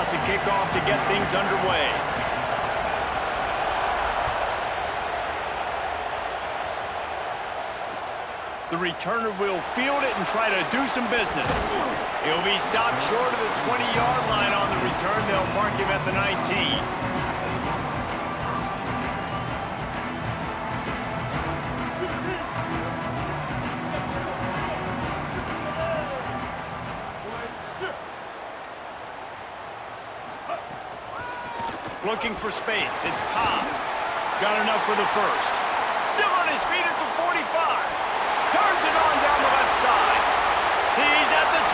about to kick off to get things underway. The returner will field it and try to do some business. He'll be stopped short of the 20-yard line on the return. They'll mark him at the 19. Looking for space. It's Cobb. Got enough for the first. Still on his feet at the 45. Turns it on down the left side. He's at the 10.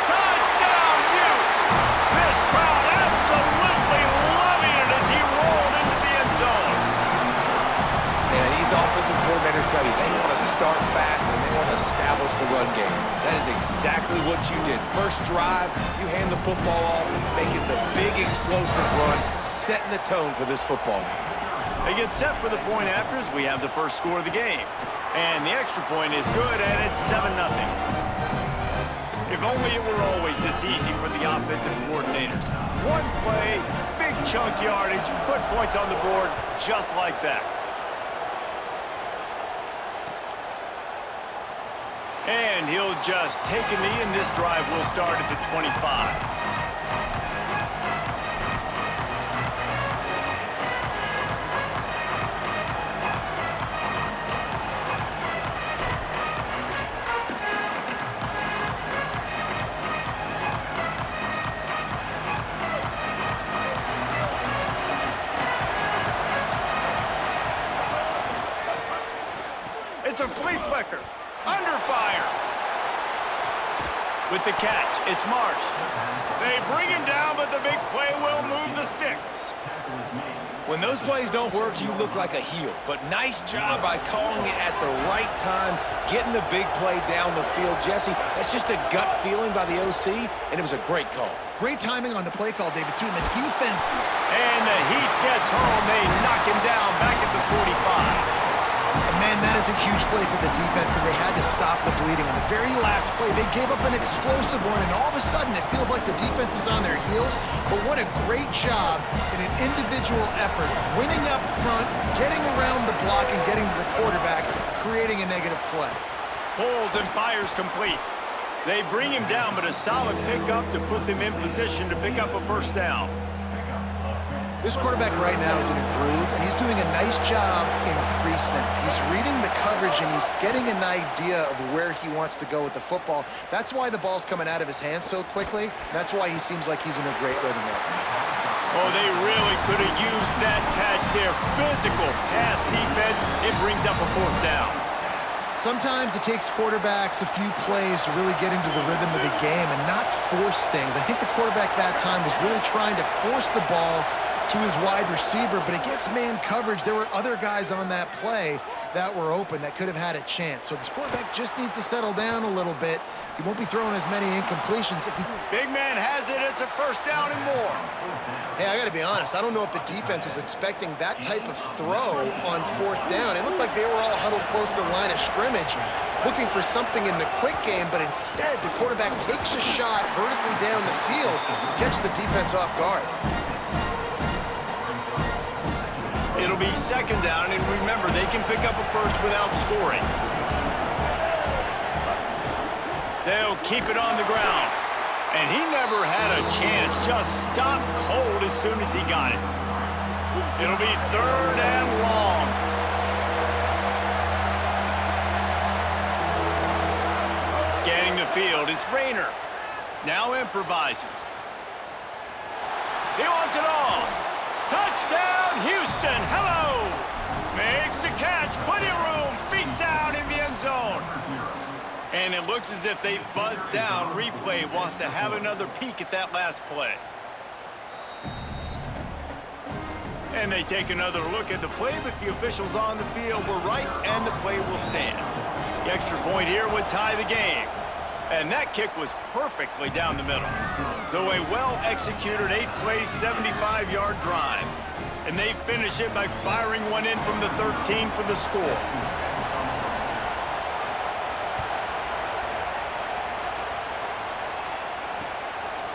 Touchdown, Utes! This crowd absolutely loving it as he rolled into the end zone. And these offensive coordinators tell you they want to start fast and they want to establish the run game. That is exactly what you did. First drive, you hand the football off, making the big explosive run, setting the tone for this football game. They get set for the point after as we have the first score of the game. And the extra point is good, and it's 7-0. If only it were always this easy for the offensive coordinators. One play, big chunk yardage, put points on the board just like that. And he'll just take a knee, and this drive will start at the 25. It's a flea flicker. Under fire. With the catch, it's Marsh. They bring him down, but the big play will move the sticks. When those plays don't work, you look like a heel. But nice job by calling it at the right time, getting the big play down the field. Jesse, that's just a gut feeling by the OC, and it was a great call. Great timing on the play call, David, too, and the defense. And the Heat gets home. They knock him down back at the 45. And man, that is a huge play for the defense because they had to stop the bleeding. On the very last play, they gave up an explosive one, and all of a sudden it feels like the defense is on their heels. But what a great job in an individual effort, winning up front, getting around the block, and getting to the quarterback, creating a negative play. Pulls and fires complete. They bring him down, but a solid pickup to put them in position to pick up a first down. This quarterback right now is in a groove, and he's doing a nice job in pre-snap. He's reading the coverage, and he's getting an idea of where he wants to go with the football. That's why the ball's coming out of his hands so quickly. That's why he seems like he's in a great rhythm right now. Oh, they really could have used that catch there. Physical pass defense. It brings up a fourth down. Sometimes it takes quarterbacks a few plays to really get into the rhythm of the game and not force things. I think the quarterback that time was really trying to force the ball to his wide receiver, but against man coverage, there were other guys on that play that were open that could have had a chance. So this quarterback just needs to settle down a little bit. He won't be throwing as many incompletions. Big man has it. It's a first down and more. Hey, I got to be honest. I don't know if the defense was expecting that type of throw on fourth down. It looked like they were all huddled close to the line of scrimmage, looking for something in the quick game, but instead the quarterback takes a shot vertically down the field, catch the defense off guard. It'll be second down, and remember, they can pick up a first without scoring. They'll keep it on the ground. And he never had a chance, just stopped cold as soon as he got it. It'll be third and long. Scanning the field, it's Rayner. Now improvising. He wants it all. Touchdown, Houston, hello! Makes the catch, plenty of room, feet down in the end zone. And it looks as if they've buzzed down. Replay wants to have another peek at that last play. And they take another look at the play, but the officials on the field were right, and the play will stand. The extra point here would tie the game. And that kick was perfectly down the middle. So a well-executed 8-play, 75-yard drive. And they finish it by firing one in from the 13 for the score.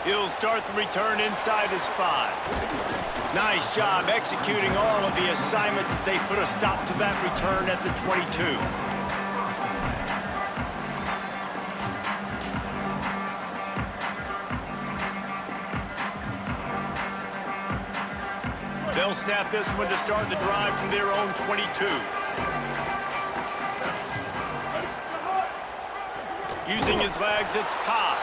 He'll start the return inside his 5. Nice job executing all of the assignments as they put a stop to that return at the 22. They'll snap this one to start the drive from their own 22. Using his legs, it's Cobb.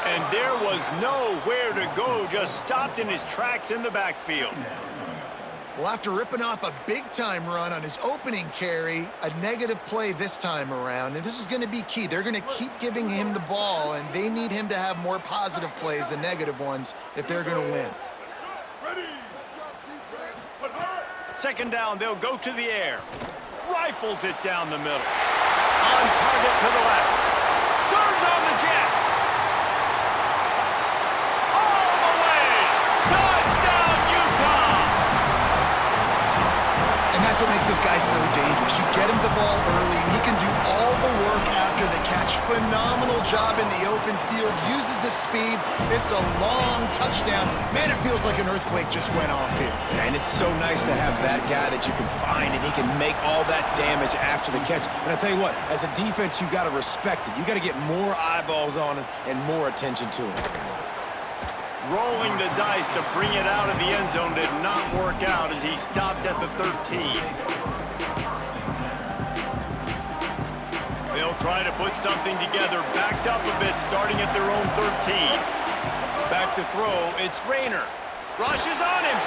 And there was nowhere to go, just stopped in his tracks in the backfield. Well, after ripping off a big-time run on his opening carry, a negative play this time around, and this is going to be key. They're going to keep giving him the ball, and they need him to have more positive plays than negative ones if they're going to win. Second down, they'll go to the air. Rifles it down the middle. On target to the left. Turns on the Jets. All the way. Touchdown, Utah. And that's what makes this guy so dangerous. You get him the ball early, and he can do all the work after the catch. Phenomenal job in the open field. Uses the speed. It's a long touchdown. Man, it feels like an earthquake just went off here. And it's so nice to have that guy that you can find, and he can make all that damage after the catch. And I tell you what, as a defense, you got to respect it. You got to get more eyeballs on him and more attention to him. Rolling the dice to bring it out of the end zone did not work out as he stopped at the 13. They'll try to put something together, backed up a bit, starting at their own 13. Back to throw, it's Rayner. Rushes on him.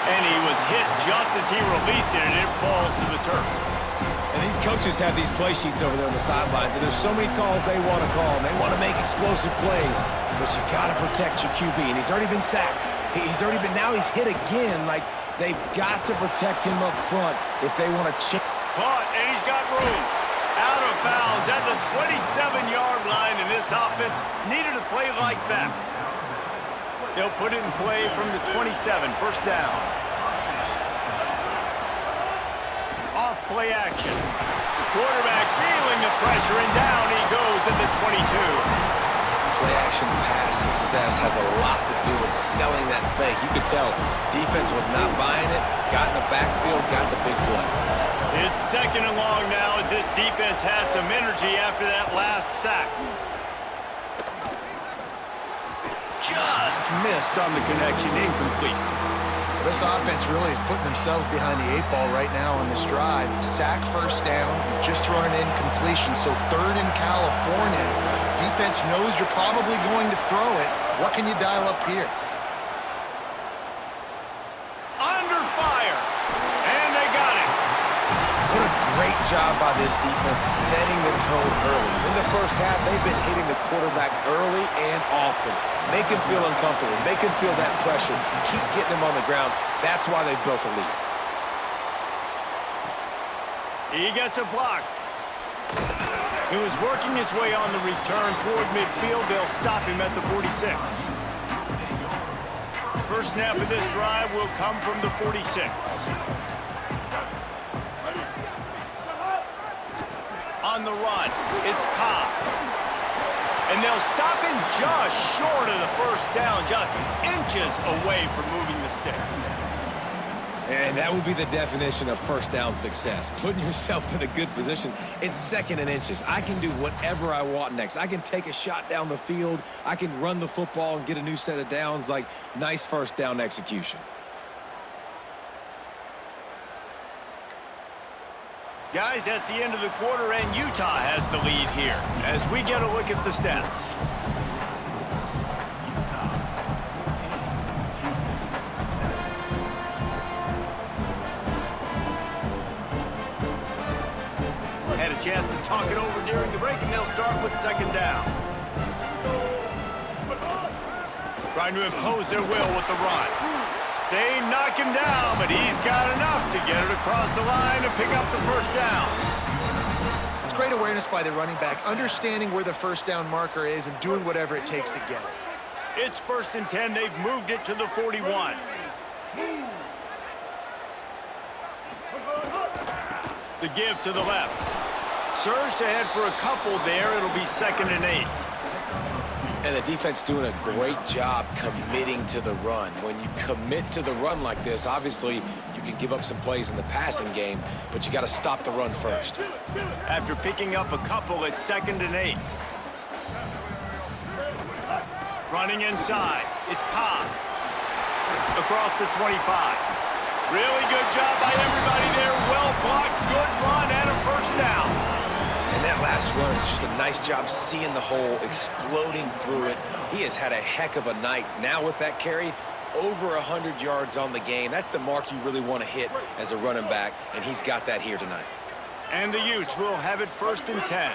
And he was hit just as he released it, and it falls to the turf. And these coaches have these play sheets over there on the sidelines, and there's so many calls they want to call, and they want to make explosive plays, but you got to protect your QB, and he's already been sacked. Now he's hit again. Like, they've got to protect him up front if they want to change. Caught, and he's got room. Out of bounds at the 27-yard line, and this offense needed a play like that. They'll put it in play from the 27, first down. Off play action. Quarterback feeling the pressure, and down he goes at the 22. Play action pass success has a lot to do with selling that fake. You could tell defense was not buying it, got in the backfield, got the big play. It's second and long now as this defense has some energy after that last sack. Just missed on the connection, incomplete. This offense really is putting themselves behind the 8 ball right now on this drive. Sack, first down. You've just thrown an incompletion, so third in California. Defense knows you're probably going to throw it. What can you dial up here? Under fire, and they got it. What a great job by this defense setting the tone early. In the first half, they've been hitting the quarterback early and often. Make him feel uncomfortable. Make him feel that pressure. Keep getting him on the ground. That's why they've built a lead. He gets a block. He was working his way on the return toward midfield. They'll stop him at the 46. First snap of this drive will come from the 46. On the run, it's Cobb. And they'll stop him just short of the first down, just inches away from moving the sticks. And that would be the definition of first down success, putting yourself in a good position. It's second and inches. I can do whatever I want next. I can take a shot down the field. I can run the football and get a new set of downs. Like, nice first down execution. Guys, that's the end of the quarter, and Utah has the lead here as we get a look at the stats. Had a chance to talk it over during the break, and they'll start with second down. Trying to impose their will with the run. They knock him down, but he's got enough to get it across the line and pick up the first down. It's great awareness by the running back, understanding where the first down marker is and doing whatever it takes to get it. It's first and 10. They've moved it to the 41. The give to the left. Surged ahead for a couple there. It'll be second and 8. And the defense doing a great job committing to the run. When you commit to the run like this, obviously you can give up some plays in the passing game, but you got to stop the run first. After picking up a couple, it's 2nd and 8. Running inside, it's Cobb. Across the 25. Really good job by everybody there. Well blocked, good run, and a first down. And that last run is just a nice job seeing the hole, exploding through it. He has had a heck of a night. Now with that carry, over 100 yards on the game. That's the mark you really want to hit as a running back, and he's got that here tonight. And the Utes will have it 1st and 10.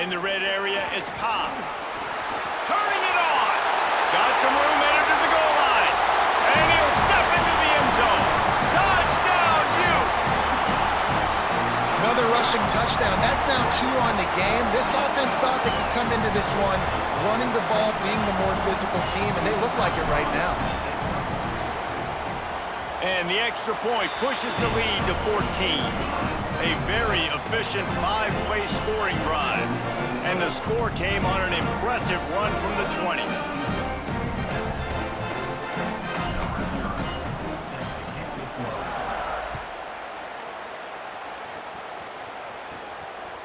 In the red area, it's Cobb. Turning it on. Got some room headed to the goal line. And he'll step into the end zone. Touchdown, Utes! Another rushing touchdown. That's now 2 on the game. This offense thought they could come into this one running the ball, being the more physical team, and they look like it right now. And the extra point pushes the lead to 14. A very efficient 5-play scoring drive. And the score came on an impressive run from the 20.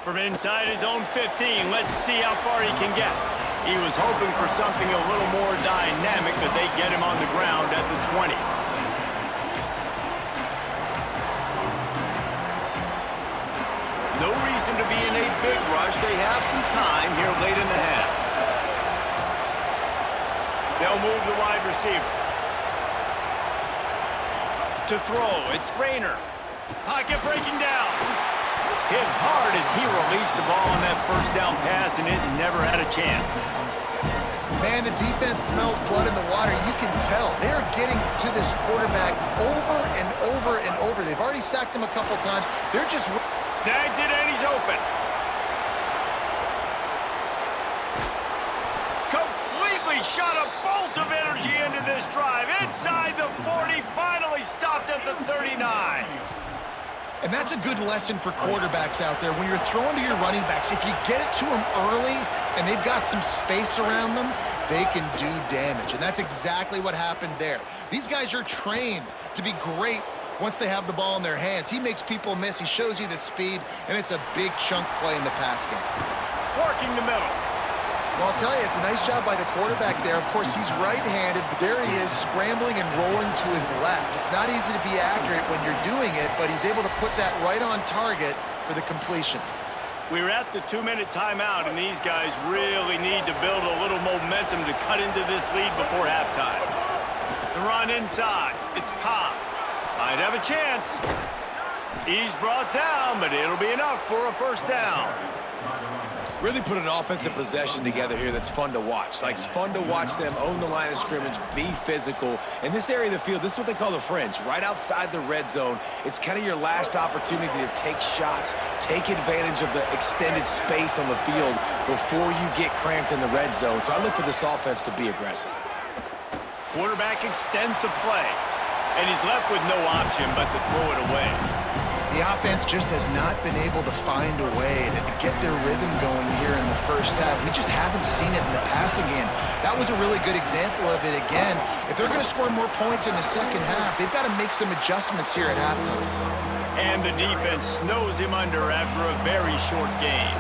From inside his own 15, let's see how far he can get. He was hoping for something a little more dynamic, but they get him on the ground at the 20. No reason to be in a big rush. They have some time here late in the half. They'll move the wide receiver. To throw, it's Rayner. Pocket breaking down. Hit hard as he released the ball on that first down pass, and it never had a chance. Man, the defense smells blood in the water. You can tell. They're getting to this quarterback over and over and over. They've already sacked him a couple times. They're just... Snags it, and he's open. Completely shot a bolt of energy into this drive. Inside the 40, finally stopped at the 39. And that's a good lesson for quarterbacks out there. When you're throwing to your running backs, if you get it to them early and they've got some space around them, they can do damage. And that's exactly what happened there. These guys are trained to be great once they have the ball in their hands. He makes people miss. He shows you the speed, and it's a big chunk play in the pass game. Working the middle. Well, I'll tell you, it's a nice job by the quarterback there. Of course, he's right-handed, but there he is scrambling and rolling to his left. It's not easy to be accurate when you're doing it, but he's able to put that right on target for the completion. We're at the 2-minute timeout, and these guys really need to build a little momentum to cut into this lead before halftime. The run inside. It's Cobb. Might have a chance. He's brought down, but it'll be enough for a first down. Really put an offensive possession together here that's fun to watch. Like, it's fun to watch them own the line of scrimmage, be physical. In this area of the field, this is what they call the fringe, right outside the red zone. It's kind of your last opportunity to take shots, take advantage of the extended space on the field before you get cramped in the red zone. So I look for this offense to be aggressive. Quarterback extends the play, and he's left with no option but to throw it away. The offense just has not been able to find a way to get their rhythm going here in the first half. We just haven't seen it in the passing game. That was a really good example of it again. If they're going to score more points in the second half, they've got to make some adjustments here at halftime. And the defense snows him under after a very short game.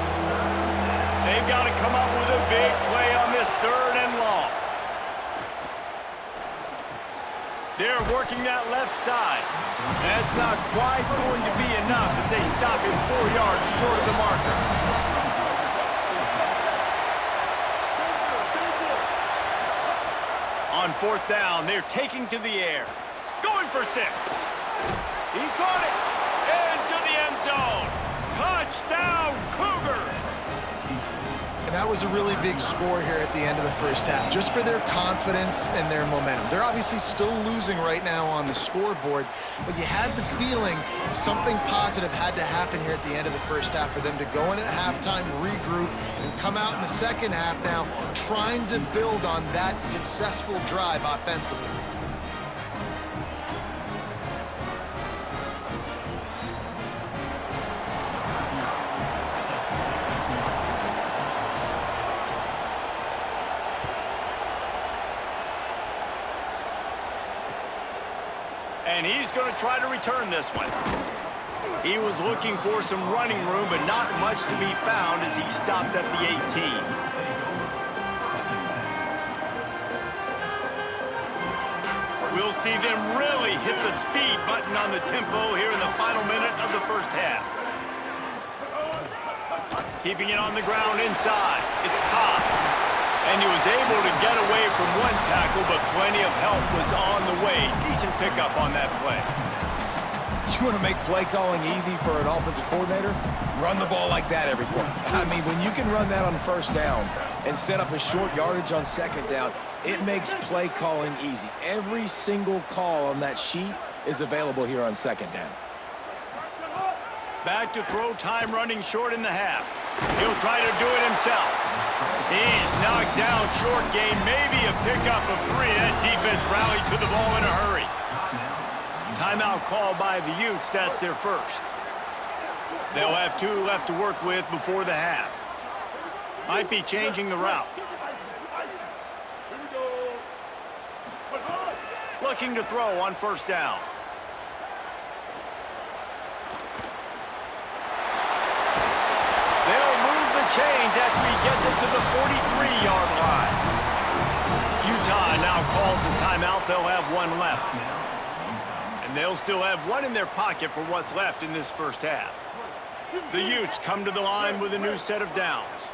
They've got to come up with a big play on this 3rd and long. They're working that left side. That's not quite going to be enough as they stop him 4 yards short of the marker. On 4th down, they're taking to the air. Going for 6. He caught it. Into the end zone. Touchdown, Cougars. And that was a really big score here at the end of the first half, just for their confidence and their momentum. They're obviously still losing right now on the scoreboard, but you had the feeling something positive had to happen here at the end of the first half for them to go in at halftime, regroup, and come out in the second half now trying to build on that successful drive offensively. And he's going to try to return this one. He was looking for some running room, but not much to be found as he stopped at the 18. We'll see them really hit the speed button on the tempo here in the final minute of the first half. Keeping it on the ground inside. It's Cobb. And he was able to get away from one tackle, but plenty of help was on the way. Decent pickup on that play. You want to make play calling easy for an offensive coordinator? Run the ball like that every play. I mean, when you can run that on first down and set up a short yardage on second down, it makes play calling easy. Every single call on that sheet is available here on second down. Back to throw, time running short in the half. He'll try to do it himself. He's knocked down short gain, maybe a pickup of 3. That defense rallied to the ball in a hurry. Timeout called by the Utes. That's their first. They'll have 2 left to work with before the half. Might be changing the route. Looking to throw on first down. They'll move the chains after he gets it to the 43-yard line. Utah now calls a timeout. They'll have 1 left. And they'll still have 1 in their pocket for what's left in this first half. The Utes come to the line with a new set of downs.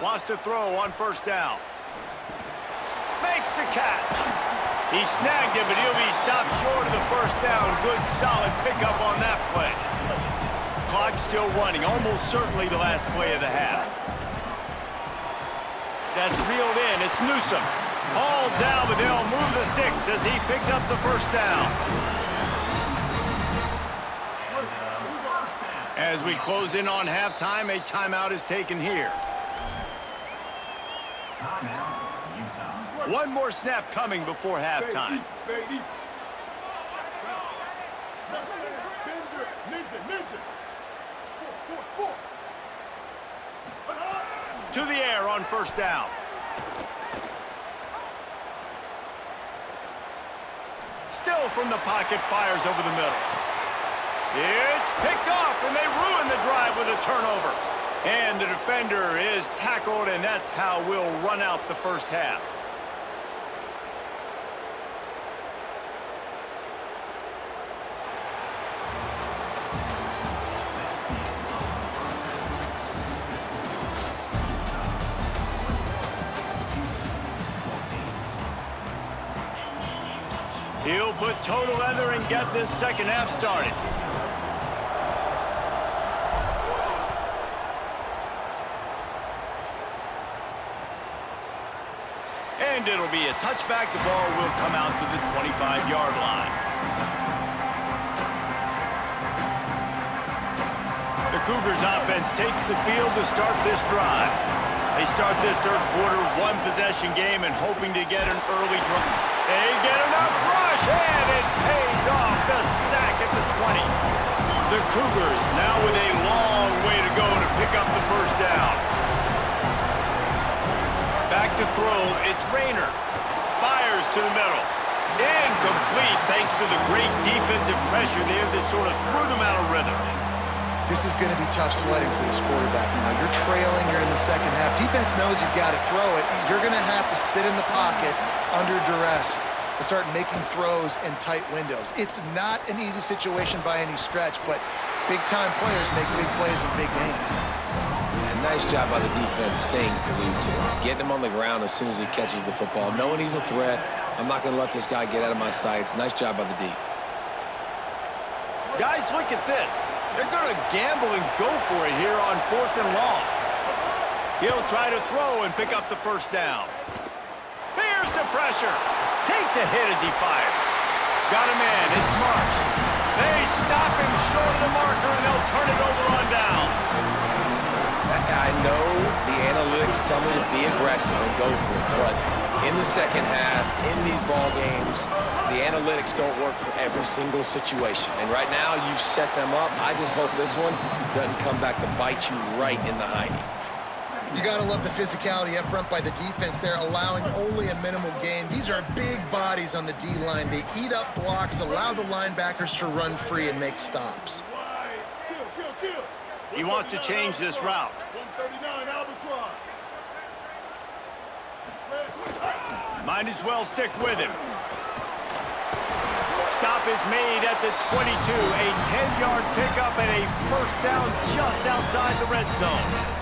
Wants to throw on first down. Makes the catch. He snagged it, but he'll be stopped short of the first down. Good, solid pickup on that play. Clock still running, almost certainly the last play of the half. That's reeled in. It's Newsome. All down, but they'll move the sticks as he picks up the first down. As we close in on halftime, a timeout is taken here. 1 more snap coming before halftime. To the air on first down. Still from the pocket, fires over the middle. It's picked off, and they ruin the drive with a turnover. And the defender is tackled, and that's how we'll run out the first half. He'll put total leather and get this second half started. And it'll be a touchback. The ball will come out to the 25-yard line. The Cougars offense takes the field to start this drive. They start this third quarter 1-possession game and hoping to get an early drive. They get enough rush, and it pays off. The sack at the 20. The Cougars now with a long way to go to pick up the first down. Back to throw, it's Rayner. Fires to the middle. Incomplete thanks to the great defensive pressure there that sort of threw them out of rhythm. This is going to be tough sledding for this quarterback now. You're trailing, you're in the second half. Defense knows you've got to throw it. You're going to have to sit in the pocket under duress and start making throws in tight windows. It's not an easy situation by any stretch, but big-time players make big plays in big games. Yeah, nice job by the defense staying glued to him. Getting him on the ground as soon as he catches the football. Knowing he's a threat, I'm not going to let this guy get out of my sights. Nice job by the D. Guys, look at this. They're going to gamble and go for it here on 4th and long. He'll try to throw and pick up the first down. Here's the pressure. Takes a hit as he fires. Got him in. It's Marsh. They stop him short of the marker, and they'll turn it over on downs. I know the analytics tell me to be aggressive and go for it, but in the second half, in these ball games, the the analytics don't work for every single situation. And right now, you've set them up. I just hope this one doesn't come back to bite you right in the hiney. You got to love the physicality up front by the defense there, allowing only a minimal gain. These are big bodies on the D-line. They eat up blocks, allow the linebackers to run free and make stops. He wants to change this route. 139 Albatross. Might as well stick with him. Stop is made at the 22. A 10-yard pickup and a first down just outside the red zone.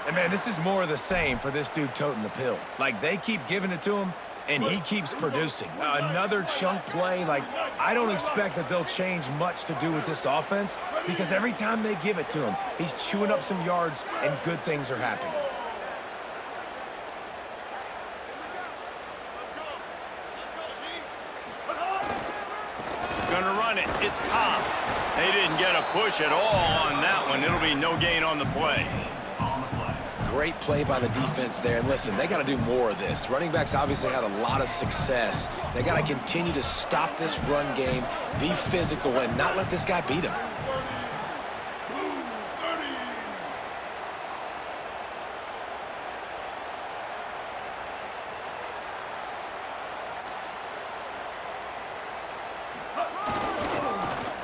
And, man, this is more of the same for this dude toting the pill. Like, they keep giving it to him, and he keeps producing. Another chunk play. Like, I don't expect that they'll change much to do with this offense because every time they give it to him, he's chewing up some yards, and good things are happening. Gonna run it. It's Cobb. They didn't get a push at all on that one. It'll be no gain on the play. Great play by the defense there. And listen, they got to do more of this. Running backs obviously had a lot of success. They got to continue to stop this run game, be physical, and not let this guy beat him.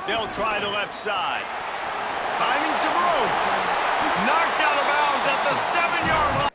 They'll try the left side. Finding some room. Knocked out of bounds at the 7-yard line.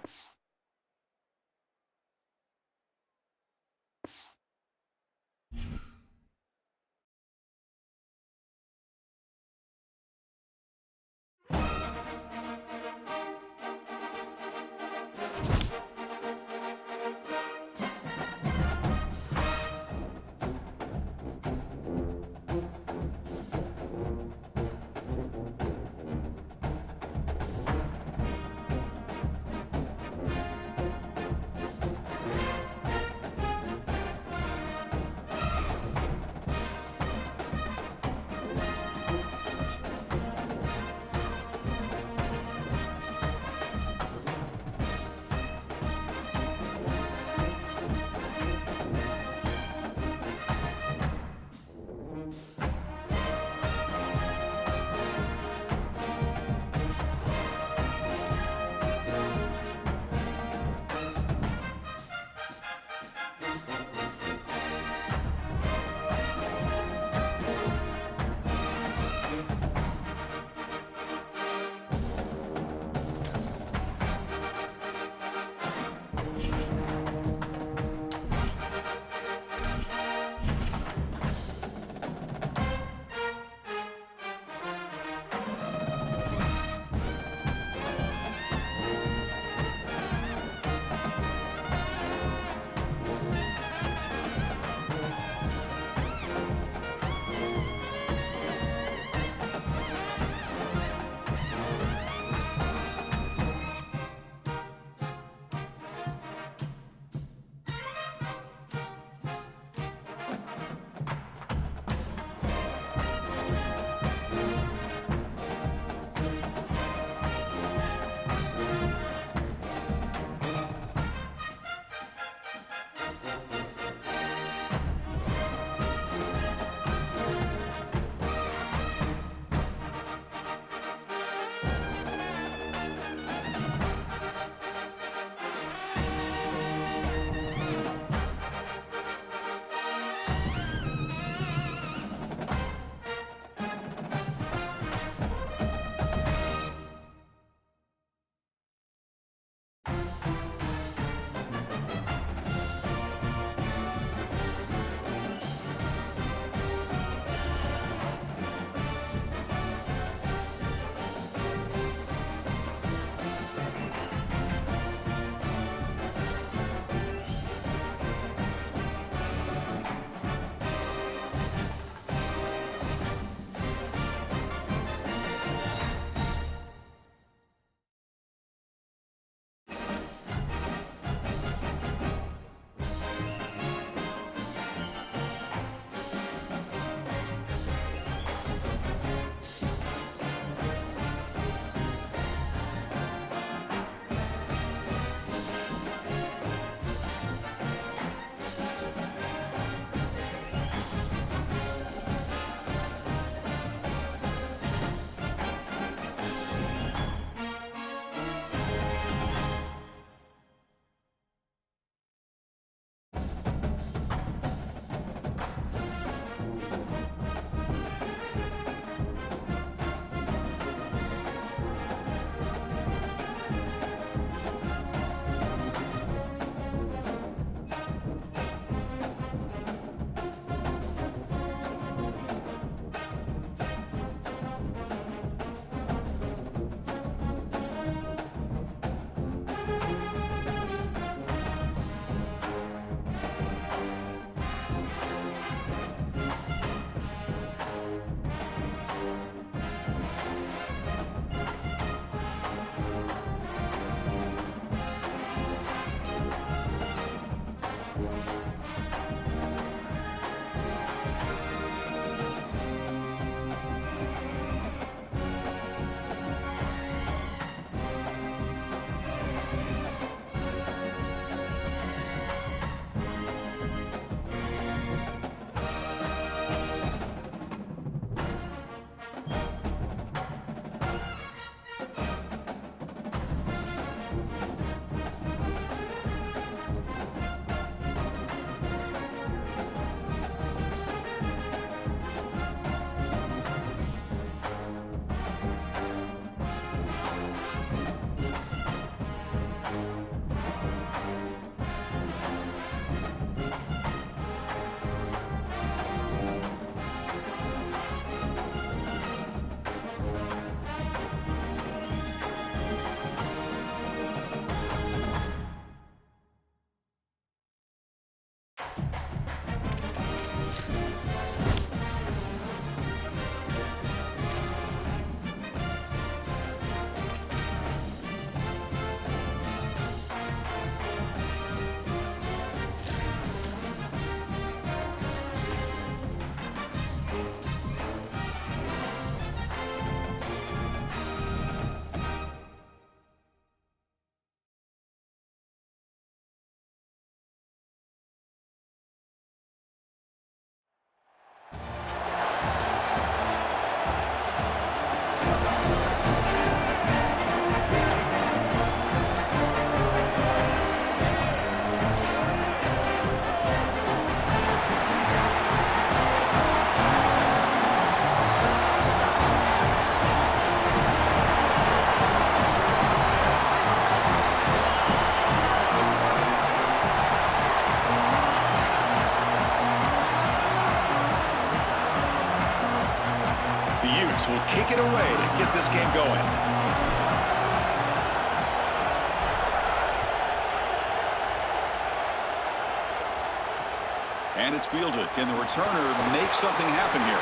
Utes will kick it away to get this game going. And it's fielded. Can the returner make something happen here?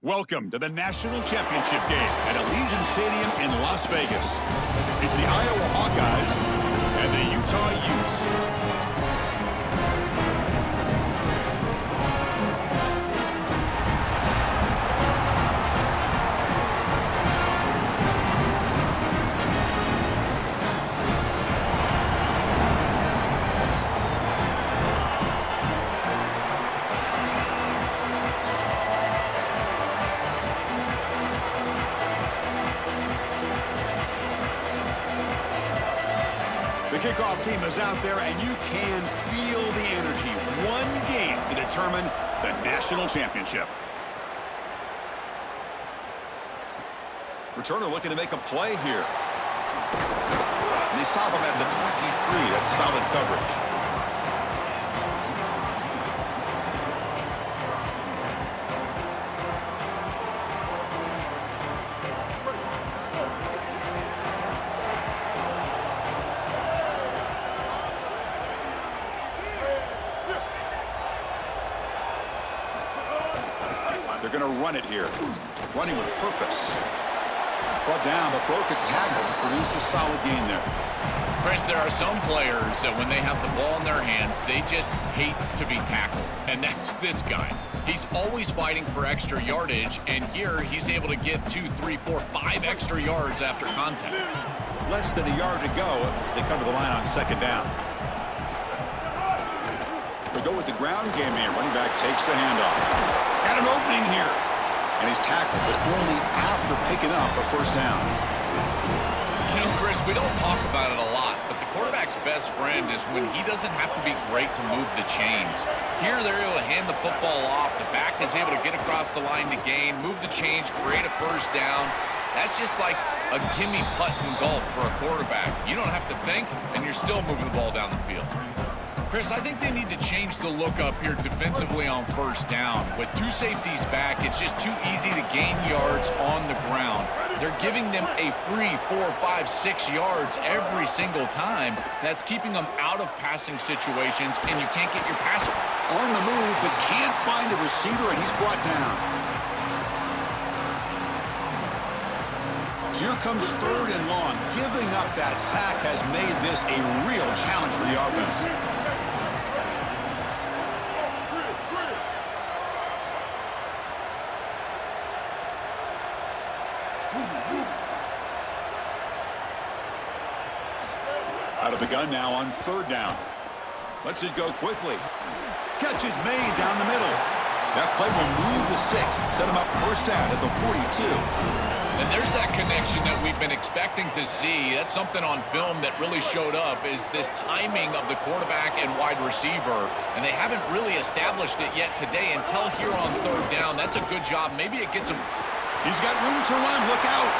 Welcome to the National Championship game at Allegiant Stadium in Las Vegas. It's the Iowa Hawkeyes and the Utah Utes. The kickoff team is out there, and you can feel the energy. One game to determine the national championship. Returner looking to make a play here. And they stop him at the 23. That's solid coverage. They're going to run it here. Running with purpose. Brought down, but broke a tackle to produce a solid gain there. Chris, there are some players that when they have the ball in their hands, they just hate to be tackled. And that's this guy. He's always fighting for extra yardage, and here he's able to get 2, 3, 4, 5 extra yards after contact. Less than a yard to go as they cover the line on second down. They go with the ground game here. Running back takes the handoff. Got an opening here. And he's tackled, but only after picking up a first down. You know, Chris, we don't talk about it a lot, but the quarterback's best friend is when he doesn't have to be great to move the chains. Here, they're able to hand the football off. The back is able to get across the line to gain, move the chains, create a first down. That's just like a gimme putt in golf for a quarterback. You don't have to think, and you're still moving the ball down the field. Chris, I think they need to change the look up here defensively on first down. With 2 safeties back, it's just too easy to gain yards on the ground. They're giving them a free 4, 5, 6 yards every single time. That's keeping them out of passing situations, and you can't get your passer on the move, but can't find a receiver, and he's brought down. So here comes 3rd and long, giving up that That sack has made this a real challenge for the offense. Out of the gun now on 3rd down. Lets it go quickly. Catch is made down the middle. That play will move the sticks, set him up 1st down at the 42. And there's that connection that we've been expecting to see. That's something on film that really showed up, is this timing of the quarterback and wide receiver. And they haven't really established it yet today until here on 3rd down. That's a good job. Maybe it gets him. He's got room to run. Look out.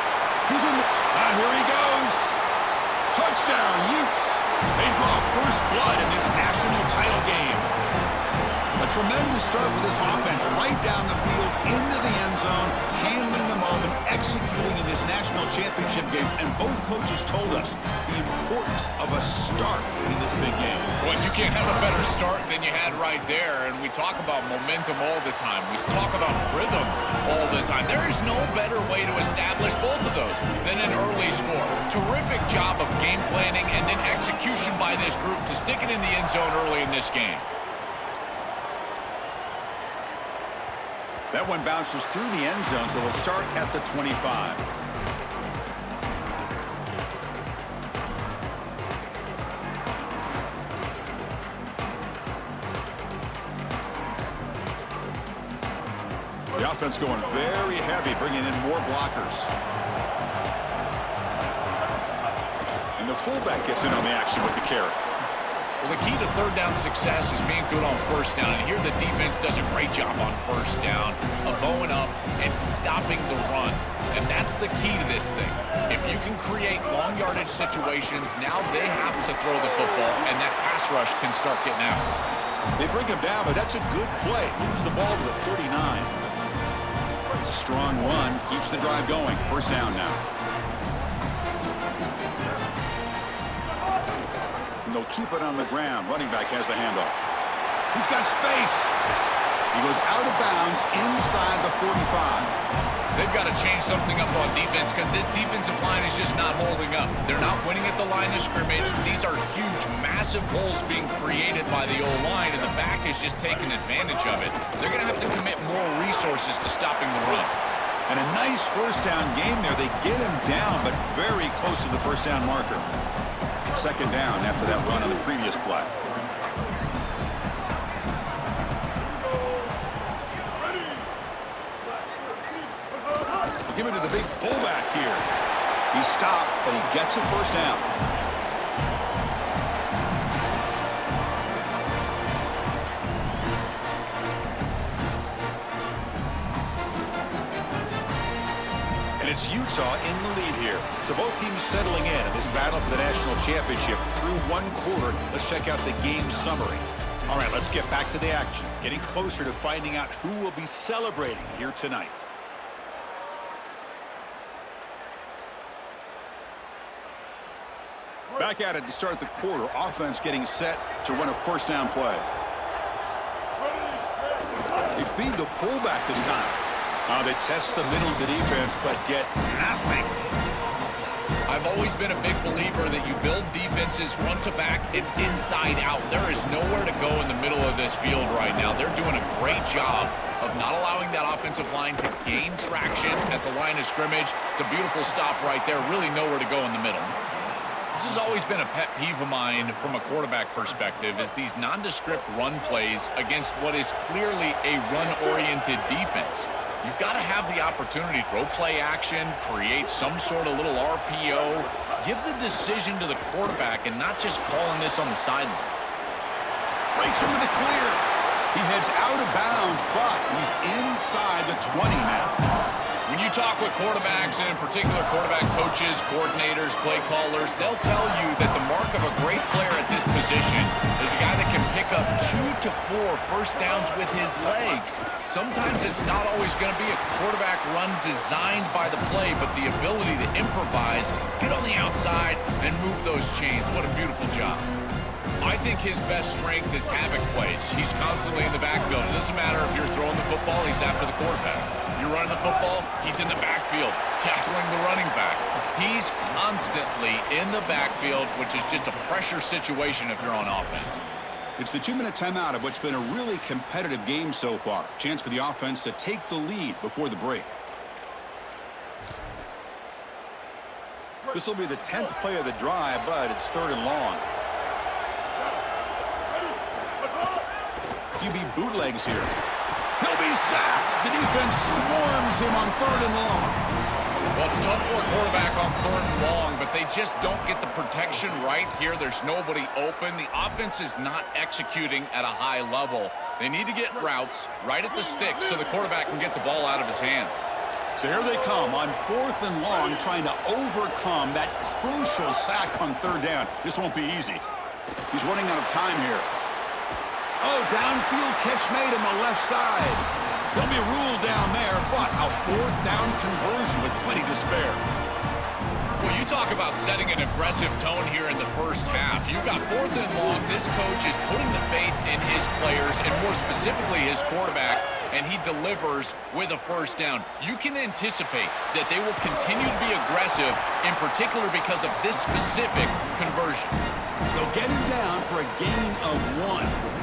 He's in the... here he goes. Touchdown, Utes. They draw first blood in this national title game. A tremendous start for this offense, right down the field, into the end zone, handling the moment, executing in this national championship game. And both coaches told us the importance of a start in this big game. Well, you can't have a better start than you had right there. And we talk about momentum all the time. We talk about rhythm all the time. There is no better way to establish both of those than an early score. Terrific job of game planning and then execution by this group to stick it in the end zone early in this game. That one bounces through the end zone, so they'll start at the 25. The offense going very heavy, bringing in more blockers. And the fullback gets in on the action with the carry. Well, the key to 3rd down success is being good on 1st down. And here the defense does a great job on 1st down of bowing up and stopping the run. And that's the key to this thing. If you can create long yardage situations, now they have to throw the football, and that pass rush can start getting after it. They bring him down, but that's a good play. Moves the ball to the 39. It's a strong run. Keeps the drive going. 1st down now. They'll keep it on the ground. Running back has the handoff. He's got space. He goes out of bounds inside the 45. They've got to change something up on defense because this defensive line is just not holding up. They're not winning at the line of scrimmage. These are huge, massive holes being created by the O-line, and the back is just taking advantage of it. They're going to have to commit more resources to stopping the run. And a nice 1st down game there. They get him down, but very close to the 1st down marker. 2nd down after that run on the previous play. Give it to the big fullback here. He stopped, but he gets a 1st down. And it's Utah in the lead here. So both teams settling in this battle for the national championship through 1 quarter. Let's check out the game summary. All right, let's get back to the action. Getting closer to finding out who will be celebrating here tonight. Back at it to start the quarter. Offense getting set to run a 1st down play. They feed the fullback this time. They test the middle of the defense, but get nothing. I've always been a big believer that you build defenses front to back and inside out. There is nowhere to go in the middle of this field right now. They're doing a great job of not allowing that offensive line to gain traction at the line of scrimmage. It's a beautiful stop right there. Really nowhere to go in the middle. This has always been a pet peeve of mine from a quarterback perspective, is these nondescript run plays against what is clearly a run-oriented defense. You've got to have the opportunity to throw play action, create some sort of little RPO, give the decision to the quarterback and not just calling this on the sideline. Breaks into the clear. He heads out of bounds, but he's inside the 20 now. When you talk with quarterbacks, and in particular quarterback coaches, coordinators, play callers, they'll tell you that the mark of a great player at this position is a guy that can pick up 2 to 4 first downs with his legs. Sometimes it's not always going to be a quarterback run designed by the play, but the ability to improvise, get on the outside, and move those chains. What a beautiful job. I think his best strength is havoc plays. He's constantly in the backfield. It doesn't matter if you're throwing the football, he's after the quarterback. You're running the football, he's in the backfield, tackling the running back. He's constantly in the backfield, which is just a pressure situation if you're on offense. It's the 2-minute timeout of what's been a really competitive game so far. Chance for the offense to take the lead before the break. This will be the 10th play of the drive, but it's 3rd and long. QB bootlegs here. He'll be sacked. The defense swarms him on 3rd and long. Well, it's tough for a quarterback on 3rd and long, but they just don't get the protection right here. There's nobody open. The offense is not executing at a high level. They need to get routes right at the stick so the quarterback can get the ball out of his hands. So here they come on 4th and long, trying to overcome that crucial sack on 3rd down. This won't be easy. He's running out of time here. Oh, downfield catch made on the left side. There'll be a rule down there, but a 4th down conversion with plenty to spare. Well, you talk about setting an aggressive tone here in the first half. You've got 4th and long. This coach is putting the faith in his players, and more specifically his quarterback, and he delivers with a 1st down. You can anticipate that they will continue to be aggressive, in particular because of this specific conversion. They'll get him down for a gain of 1.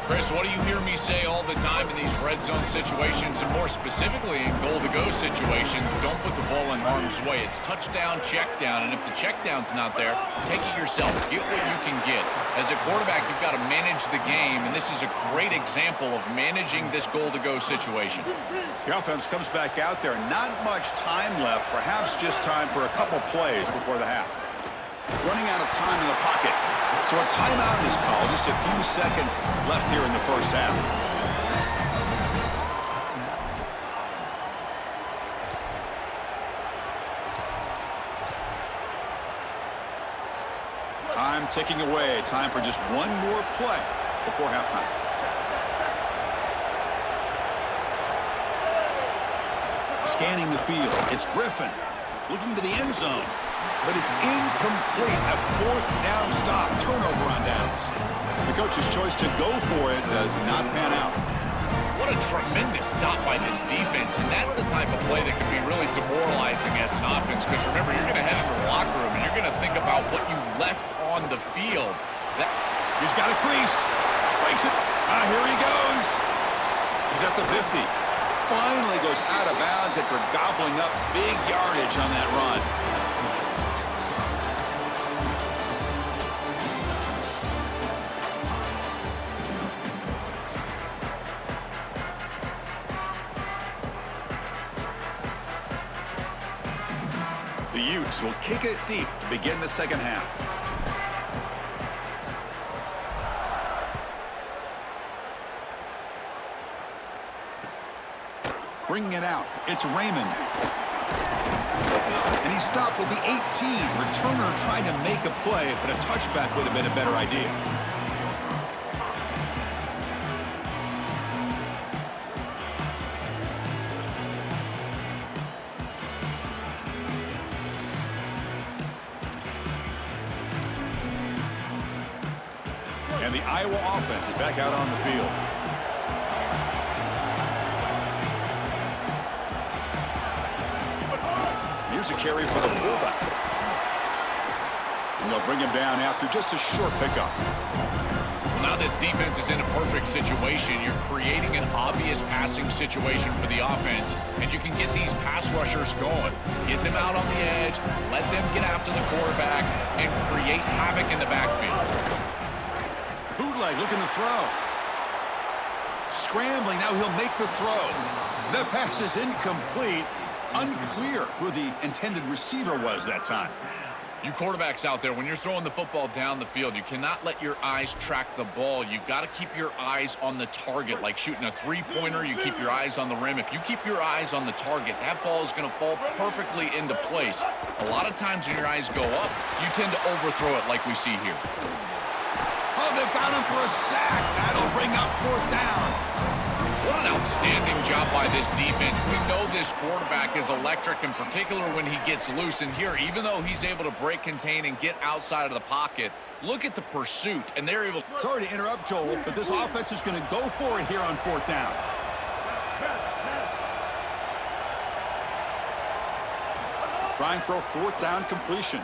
Chris, what do you hear me say all the time in these red zone situations, and more specifically in goal-to-go situations? Don't put the ball in harm's way. It's touchdown, check down, and if the check down's not there, take it yourself. Get what you can get. As a quarterback, you've got to manage the game, and this is a great example of managing this goal-to-go situation. The offense comes back out there. Not much time left, perhaps just time for a couple plays before the half. Running out of time in the pocket. So a timeout is called. Just a few seconds left here in the first half. Time ticking away. Time for just one more play before halftime. Scanning the field. It's Griffin looking to the end zone. But it's incomplete. A 4th down stop. Turnover on downs. The coach's choice to go for it does not pan out. What a tremendous stop by this defense, and that's the type of play that can be really demoralizing as an offense, because remember, you're going to head into the locker room, and you're going to think about what you left on the field. He's got a crease. Breaks it. Here he goes. He's at the 50. Finally goes out of bounds after gobbling up big yardage on that run. The Utes will kick it deep to begin the second half. Bringing it out, it's Raymond. And he stopped with the 18. Returner tried to make a play, but a touchback would have been a better idea. And the Iowa offense is back out on the field. Here's a carry for the fullback. And they'll bring him down after just a short pickup. Well, now this defense is in a perfect situation. You're creating an obvious passing situation for the offense, and you can get these pass rushers going. Get them out on the edge, let them get after the quarterback, and create havoc in the backfield. Bootleg looking to throw. Scrambling, now he'll make the throw. The pass is incomplete. Unclear who the intended receiver was that time. You quarterbacks out there, when you're throwing the football down the field, you cannot let your eyes track the ball. You've got to keep your eyes on the target. Like shooting a three-pointer, you keep your eyes on the rim. If you keep your eyes on the target, that ball is going to fall perfectly into place. A lot of times when your eyes go up, you tend to overthrow it like we see here. Oh, they've got him for a sack. That'll bring up 4th down. What an outstanding job by this defense. We know this quarterback is electric, in particular when he gets loose. And here, even though he's able to break, contain, and get outside of the pocket, look at the pursuit, and they're able... Sorry to interrupt, Joel, but this offense is going to go for it here on 4th down. Trying for a fourth down completion.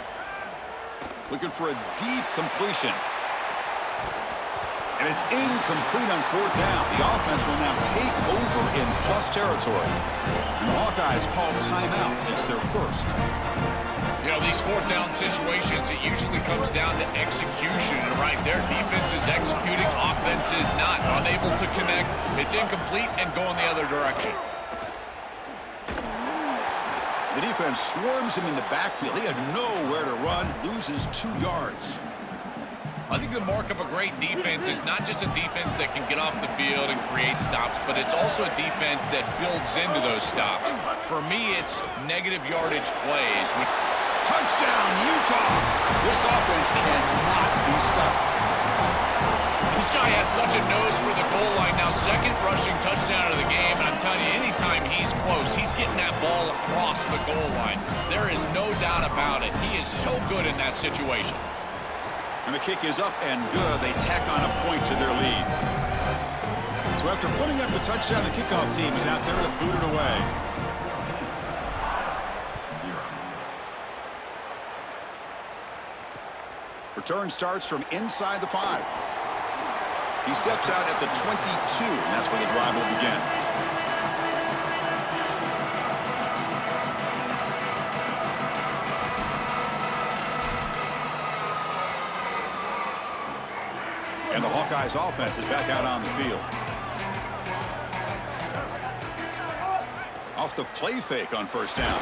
Looking for a deep completion. And it's incomplete on fourth down. The offense will now take over in plus territory. And the Hawkeyes call timeout. It's their first. You know, these fourth down situations, it usually comes down to execution. And right there, defense is executing, offense is not. Unable to connect. It's incomplete and going the other direction. The defense swarms him in the backfield. He had nowhere to run, loses 2 yards. I think the mark of a great defense is not just a defense that can get off the field and create stops, but it's also a defense that builds into those stops. For me, it's negative yardage plays. Touchdown, Utah! This offense cannot be stopped. This guy has such a nose for the goal line. Now, second rushing touchdown of the game, and I'm telling you, anytime he's close, he's getting that ball across the goal line. There is no doubt about it. He is so good in that situation. And the kick is up and good. They tack on a point to their lead. So after putting up the touchdown, the kickoff team is out there to boot it away. Return starts from inside the 5. He steps out at the 22, and that's where the drive will begin. And the Hawkeyes offense is back out on the field. Off the play fake on first down.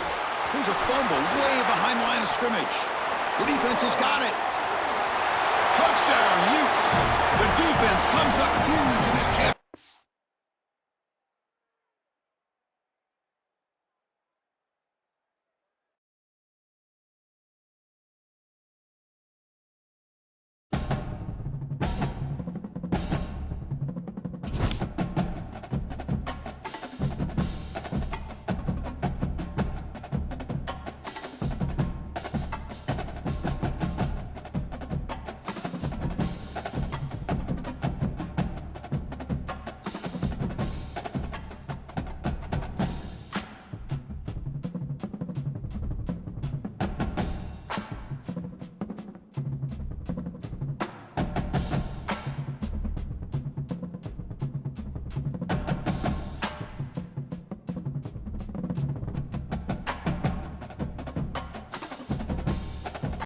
Here's a fumble way behind the line of scrimmage. The defense has got it. Touchdown, Utes. The defense comes up huge in this championship.